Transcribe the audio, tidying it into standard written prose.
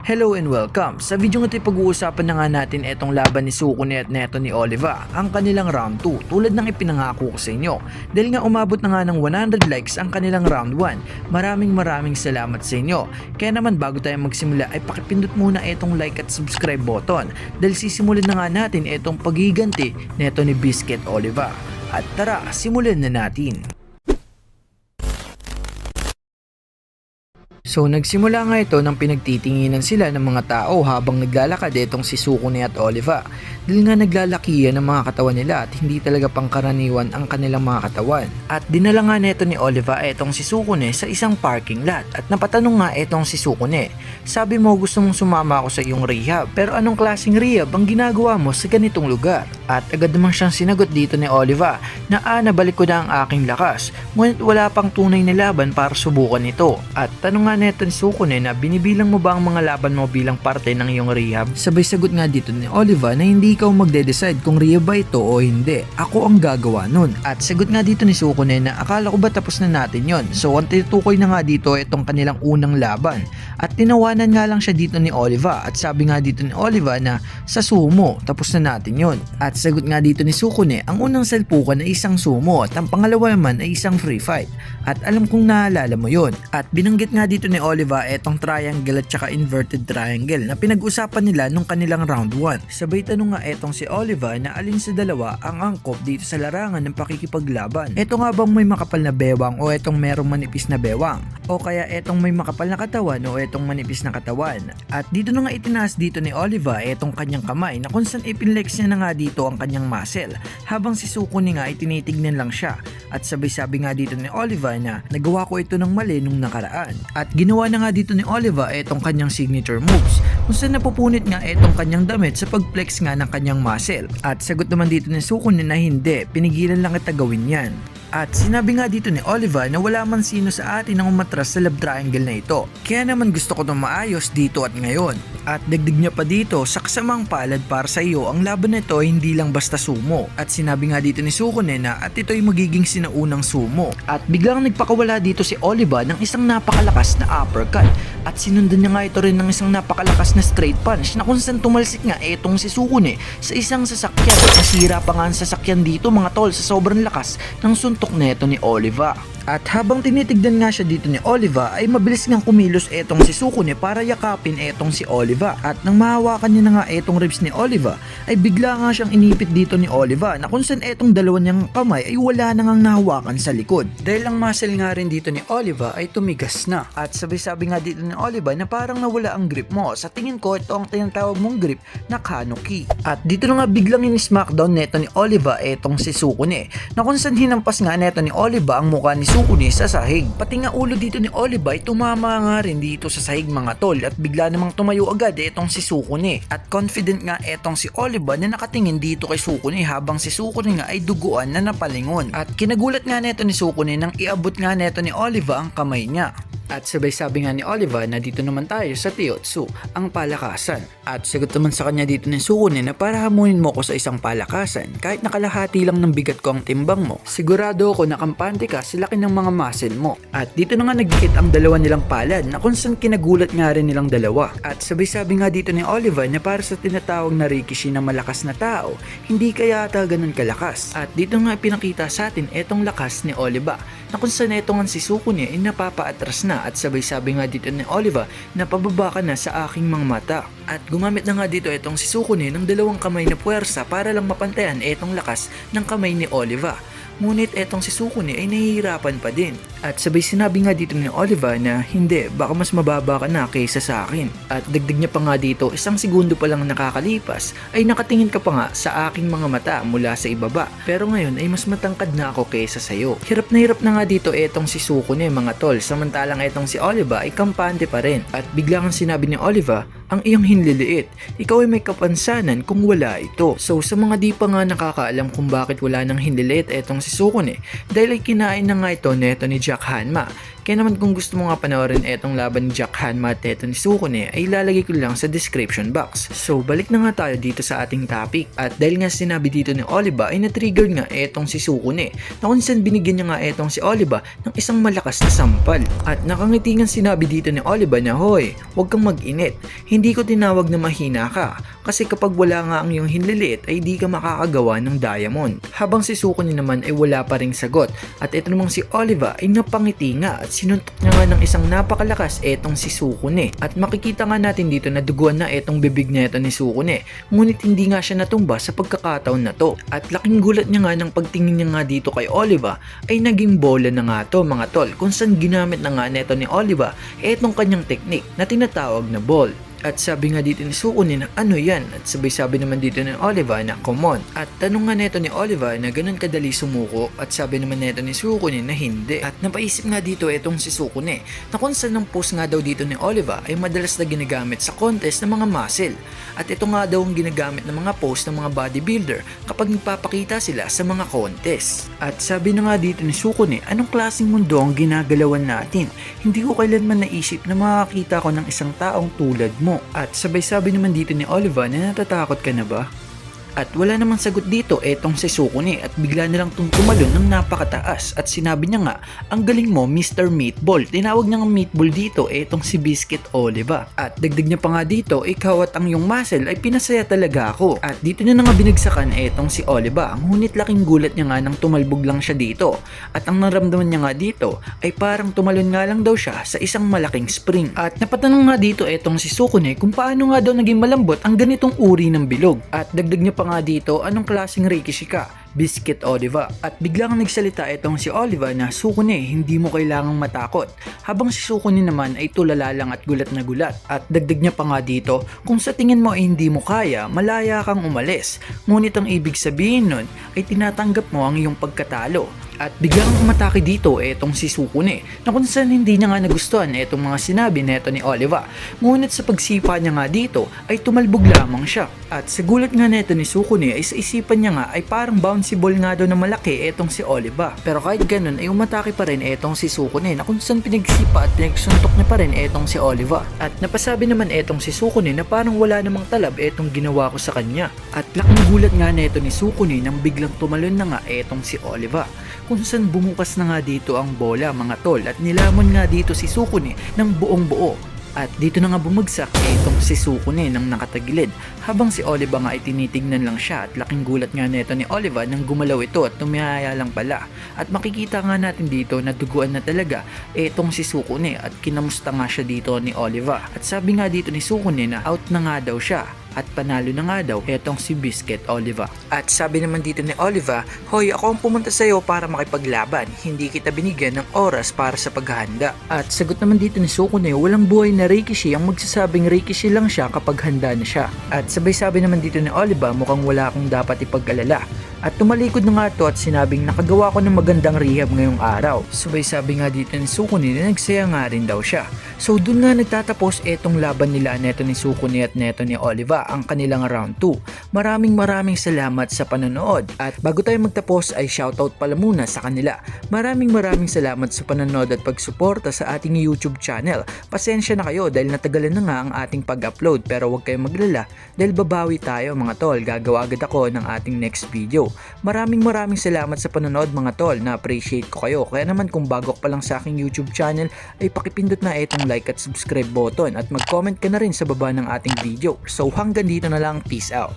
Hello and welcome! Sa video nga ito pag-uusapan na nga natin itong laban ni Sukune at neto ni Oliva, ang kanilang round 2 tulad ng ipinangako ko sa inyo. Dahil nga umabot na nga ng 100 likes ang kanilang round 1. Maraming salamat sa inyo. Kaya naman bago tayo magsimula ay pakipindot muna itong like at subscribe button dahil sisimulan na nga natin itong paghiganti neto ni Biscuit Oliva. At tara, simulan na natin! So nagsimula nga ito nang pinagtitinginan sila ng mga tao habang naglalakad itong si Sukune at Oliva. Dahil nga naglalakihan ang mga katawan nila at hindi talaga pangkaraniwan ang kanilang mga katawan. At dinala nga neto ni Oliva itong si Sukune sa isang parking lot at napatanong nga itong si Sukune. Sabi mo gusto mong sumama ako sa iyong rehab, pero anong klaseng rehab ang ginagawa mo sa ganitong lugar? At agad naman siyang sinagot dito ni Oliva na nabalik ko na ang aking lakas, ngunit wala pang tunay na laban para subukan ito. At tanong nga neto ni Sukune na binibilang mo ba ang mga laban mo bilang parte ng iyong rehab? Sabay sagot nga dito ni Oliva na hindi ikaw magde-decide kung rehab ba ito o hindi. Ako ang gagawa nun. At sagot nga dito ni Sukune na akala ko ba tapos na natin yon. So ang tinutukoy na nga dito itong kanilang unang laban. At tinawanan nga lang siya dito ni Oliva at sabi nga dito ni Oliva na sa sumo tapos na natin yon. At sagot nga dito ni Sukune ang unang salpukan ay isang sumo at ang pangalawa naman ay isang free fight. At alam kong naalala mo yon. At binanggit nga dito ni Oliva etong triangle at saka inverted triangle na pinag-usapan nila nung kanilang round 1. Sabay tanong nga etong si Oliva na alin sa dalawa ang angkop dito sa larangan ng pakikipaglaban. Eto nga bang may makapal na bewang o etong merong manipis na bewang? O kaya etong may makapal na katawan o etong manipis na katawan? At dito na nga itinaas dito ni Oliva etong kanyang kamay na kung saan ipinlex niya na nga dito ang kanyang muscle habang si Sukune nga ay tinitignan lang siya. At sabay-sabi nga dito ni Oliva na nagawa ko ito ng mali nung nakaraan. At ginawa na nga dito ni Oliva itong kanyang signature moves kung saan napupunit nga itong kanyang damit sa pagflex nga ng kanyang muscle. At sagot naman dito ni Sukune na hindi, pinigilan lang kita gawin yan. At sinabi nga dito ni Oliva na wala man sino sa atin ang umatras sa love triangle na ito. Kaya naman gusto ko itong maayos dito at ngayon. At dagdag niya pa dito, sa kasamang palad para sa iyo, ang laban na ito hindi lang basta sumo. At sinabi nga dito ni Sukune na at ito'y magiging sinaunang sumo. At biglang nagpakawala dito si Oliva ng isang napakalakas na uppercut. At sinundan niya nga ito rin ng isang napakalakas na straight punch na kung saan tumalsik nga etong si Sukune sa isang sasakyan. Nasira pa nga ang sasakyan dito mga tol sa sobrang lakas ng suntok neto ni Oliva. At habang tinitignan nga siya dito ni Oliva ay mabilis ngang kumilos etong si Sukune para yakapin etong si Oliva. At nang mahawakan niya na nga etong ribs ni Oliva ay bigla nga siyang inipit dito ni Oliva na kung saan etong dalawa niyang kamay ay wala na ngang nahawakan sa likod. Dahil ang muscle nga rin dito ni Oliva ay tumigas na. At sabi nga dito ni Oliva na parang nawala ang grip mo. Sa tingin ko ito ang tinatawag mong grip na Kanoki. At dito na nga biglang in-smackdown neto ni Oliva etong si Sukune na kung saan hinampas nga neto ni Oliva ang mukha ni Sukune sa sahig. Pati nga ulo dito ni Oliva ay tumama nga rin dito sa sahig mga tol at bigla namang tumayo agad etong si Sukune. At confident nga etong si Oliva na nakatingin dito kay Sukune habang si Sukune nga ay duguan na napalingon. At kinagulat nga neto ni Sukune nang iabot nga neto ni Oliva ang kamay niya. At sabay-sabi nga ni Oliva na dito naman tayo sa Teotsu, ang palakasan. At sagot naman sa kanya dito ni Sukune na para hamunin mo ko sa isang palakasan kahit nakalahati lang ng bigat ko ang timbang mo. Sigurado ako na kampante ka sa laki ng mga muscle mo. At dito na nga nagdikit ang dalawa nilang palad na kung saan kinagulat nga rin nilang dalawa. At sabay-sabi nga dito ni Oliva na para sa tinatawag na Rikishi na malakas na tao, hindi kaya ata ganun kalakas. At dito nga pinakita sa atin etong lakas ni Oliva na kung saan etong si Sukune ay napapaatras na. At sabay-sabi nga dito ni Oliva na pababa ka na sa aking mga mata. At gumamit na nga dito itong si Sukune ng dalawang kamay na puwersa para lang mapantayan etong lakas ng kamay ni Oliva. Ngunit etong si Sukune ay nahihirapan pa din. At sabay sinabi nga dito ni Oliva na hindi, baka mas mababa ka na kaysa sa akin. At dagdag niya pa nga dito, isang segundo pa lang nakakalipas ay nakatingin ka pa nga sa aking mga mata mula sa ibaba. Pero ngayon ay mas matangkad na ako kaysa sayo. Hirap na nga dito etong si Sukune mga tol, samantalang etong si Oliva ay kampante pa rin. At bigla kang sinabi ni Oliva, ang iyong hinliliit, ikaw ay may kapansanan kung wala ito. So sa mga di pa nga nakakaalam kung bakit wala nang hinliliit etong si Sukune, dahil ay kinain na nga ito neto ni Jack Hanma. Kaya naman kung gusto mo nga panoorin etong laban ni Jack Hanma at eto ni Sukune ay ilalagay ko lang sa description box. So balik na nga tayo dito sa ating topic at dahil nga sinabi dito ni Oliva ay na-trigger nga etong si Sukune na kung saan binigyan niya nga etong si Oliva ng isang malakas na sampal. At nakangitingan sinabi dito ni Oliva na hoy, huwag kang mag-init, hindi ko tinawag na mahina ka kasi kapag wala nga ang iyong hinlilit ay di ka makakagawa ng diamond. Habang si Sukune naman ay wala pa ring sagot at ito namang si Oliva ay napangiti nga at sinuntok niya nga ng isang napakalakas etong si Sukune. At makikita nga natin dito na duguan na etong bibig na ito ni Sukune, ngunit hindi nga siya natumba sa pagkakataon na to. At laking gulat niya nga ng pagtingin niya nga dito kay Oliva ay naging bola na nga to mga tol, kung saan ginamit na nga neto ni Oliva etong kanyang teknik na tinatawag na ball. At sabi nga dito ni Sukune na ano yan, at sabay-sabi naman dito ni Oliva na come on. At tanong nga neto ni Oliva na ganun kadali sumuko at sabi naman neto ni Sukune na hindi. At napaisip nga dito etong si Sukune na kung saan ang pose nga daw dito ni Oliva ay madalas na ginagamit sa contest ng mga muscle. At ito nga daw ang ginagamit ng mga pose ng mga bodybuilder kapag nagpapakita sila sa mga contest. At sabi na nga dito ni Sukune, anong klaseng mundo ang ginagalawan natin? Hindi ko kailanman naisip na makakita ko ng isang taong tulad mo. At sabay-sabi naman dito ni Oliva na natatakot ka na ba? At wala namang sagot dito etong si Sukune at bigla nilang tumalon ng napakataas at sinabi niya nga, ang galing mo Mr. Meatball. Tinawag niya ng meatball dito etong si Biscuit Oliva. At dagdag niya pa nga dito, ikaw at ang iyong muscle ay pinasaya talaga ako. At dito niya na nga binagsakan etong si Oliva. Ngunit laking gulat niya nga nang tumalbog lang siya dito. At ang naramdaman niya nga dito ay parang tumalon nga lang daw siya sa isang malaking spring. At napatanong nga dito etong si Sukune kung paano nga daw naging malambot ang ganitong uri ng bilog. At dagdag niya pa nga dito, anong klaseng rikishi ka? Biscuit Oliva. At biglang nagsalita itong si Oliva na Sukune, hindi mo kailangang matakot. Habang si Sukune naman ay tulala lang at gulat na gulat. At dagdag niya pa nga dito, kung sa tingin mo ay hindi mo kaya, malaya kang umalis. Ngunit ang ibig sabihin nun ay tinatanggap mo ang iyong pagkatalo. At biglang umatake dito etong si Sukune na kung saan hindi niya nga nagustuhan etong mga sinabi neto ni Oliva. Ngunit sa pagsipa niya nga dito ay tumalbog lamang siya. At sa gulat nga neto ni Sukune ay sa isipan niya nga ay parang bouncy ball nga daw na malaki etong si Oliva. Pero kahit ganun ay umatake pa rin etong si Sukune na kung saan pinagsipa at pinagsuntok niya pa rin etong si Oliva. At napasabi naman etong si Sukune na parang wala namang talab etong ginawa ko sa kanya. At laking gulat nga neto ni Sukune nang biglang tumalon na nga etong si Oliva. Kung saan bumukas na nga dito ang bola mga tol at nilamon nga dito si Sukune ng buong buo. At dito na nga bumagsak etong si Sukune nang nakatagilid habang si Oliva nga ay tinitignan lang siya at laking gulat nga neto ni Oliva nang gumalaw ito at tumihaya lang pala. At makikita nga natin dito na duguan na talaga etong si Sukune at kinamusta nga siya dito ni Oliva. At sabi nga dito ni Sukune na out na nga daw siya. At panalo na nga daw etong si Biscuit Oliva. At sabi naman dito ni Oliva, hoy ako ang pumunta sa iyo para makipaglaban, hindi kita binigyan ng oras para sa paghahanda. At sagot naman dito ni Sukune, walang buhay na rikishi ang magsasabing rikishi lang siya kapag handa na siya. At sabay-sabi naman dito ni Oliva, mukhang wala akong dapat ipag-alala. At tumalikod na nga to at sinabing nakagawa ko ng magandang rehab ngayong araw. Sabay-sabi nga dito ni Sukune na nagsaya nga rin daw siya. So dun nga nagtatapos etong laban nila neto ni Sukune at neto ni Oliva, ang kanilang round 2. Maraming salamat sa panonood. At bago tayo magtapos ay shoutout pala muna sa kanila. Maraming salamat sa panonood at pagsuporta sa ating YouTube channel. Pasensya na kayo dahil natagalan na nga ang ating pag-upload, pero huwag kayong maglala dahil babawi tayo mga tol. Gagawa agad ako ng ating next video. Maraming salamat sa panonood mga tol, na appreciate ko kayo. Kaya naman kung bago ka pa lang sa aking YouTube channel ay pakipindot na itong like at subscribe button at mag-comment ka na rin sa baba ng ating video. So hanggang dito na lang, peace out.